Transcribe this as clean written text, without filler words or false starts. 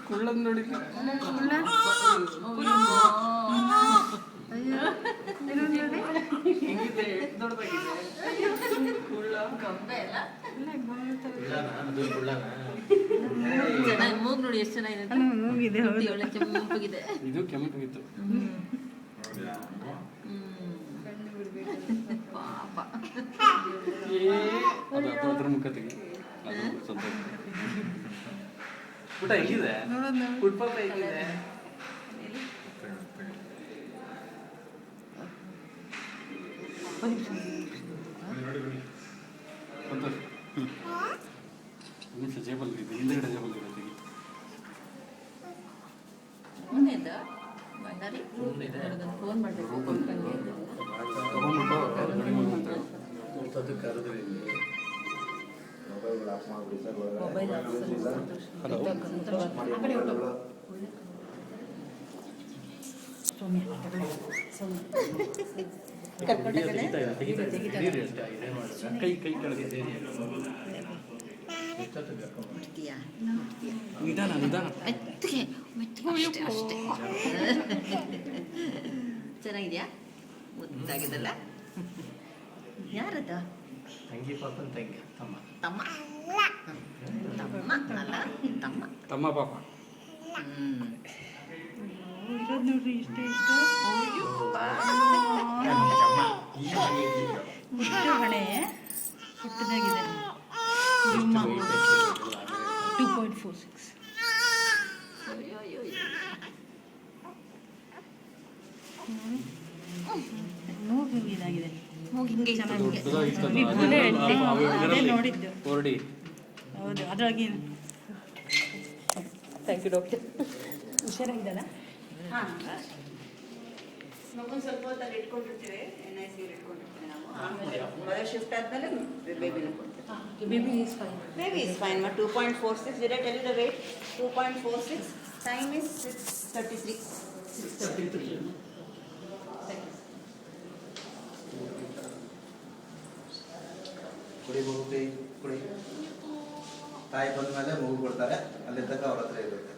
ಕುಳ್ಳನ್ ನೋಡಿ ಮೂಗ್ ನೋಡಿ ಎಷ್ಟು ಚೆನ್ನಾಗಿದೆ. ಇದು ಕೆಂಪಗಿತ್ತು. ಪಾಪ ಅದ್ರ ಮುಖ ತೆಗಿ. ಅದು ಸ್ವಲ್ಪ ಊಟ ಹೇಗಿದೆ? ಉಡ್ಪಾಪ ಹೇಗಿದೆ? ಜೇಬಲ್ ಇದೆ, ಹಿಂದೆಗಡೆ ಜೇಬಲ್ ಇದೆ ತೆಗಿ. ಮುಂದೆದ ಬಂಗಾರಿ ಫೋನ್ ಮಾಡಬೇಕು. ಮೊಬೈಲ್ ಕೈ ಕೈ ಕೆಳಗೆ ನಿಧಾನ ನಿಧಾನ. ಚೆನ್ನಾಗಿದ್ಯಾ? ಮುದ್ದಾಗಿದ್ದಲ್ಲ. ಯಾರದ? ತಂಗಿ ಪಾಪನ್ ತಂಗಿ ತಮ್ಮ ತಮ್ಮ ತಮ್ಮ ಅಲ್ಲ ತಮ್ಮ ತಮ್ಮ ಪಾಪ. ನೋಡ್ರಿ ಇಷ್ಟ ಇಷ್ಟ ಮುಟ್ಟು ಹಣೆ ಪುಟ್ಟದಾಗಿದೆ. 2.46 ಮೂಗು ಇದಾಗಿದೆ. ಹೋಗಿ ಹಿಂಗೆ ಚೆನ್ನಾಗಿದೆ. ವಿಪುಲೆ ಅದೇ ನೋಡಿದ್ದು. ಹೊರಡಿ. ಹೌದು ಅದ್ರಾಗಿ. Thank you doctor. ಹುಷಾರಾಗಿದ್ದಲ್ಲ? ಹಾಂ ಮಗುನ ಸ್ವಲ್ಪ ಹೊತ್ತಲ್ಲಿ ಇಟ್ಕೊಂಡಿರ್ತೀವಿ. NIC ಇಟ್ಕೊಂಡಿರ್ತೀವಿ ನಾವು. ಆಮೇಲೆ ಮದರ್ ಶಿಫ್ಟ್ ಆದಮೇಲೆ ಬೇಬಿನ ಕೊಡ್ತೀವಿ. Baby is fine. Baby is fine. 2.46. Did I tell you the weight? 2.46. Time is 6:33. 6:33. ಕುಡಿ ಮಗು ಕುಡಿ. ತಾಯಿ ಬಂದ ಮೇಲೆ ಮಗು ಕೊಡ್ತಾರೆ, ಅಲ್ಲಿ ತನಕ ಅವ್ರ ಹತ್ರ ಇರುತ್ತೆ.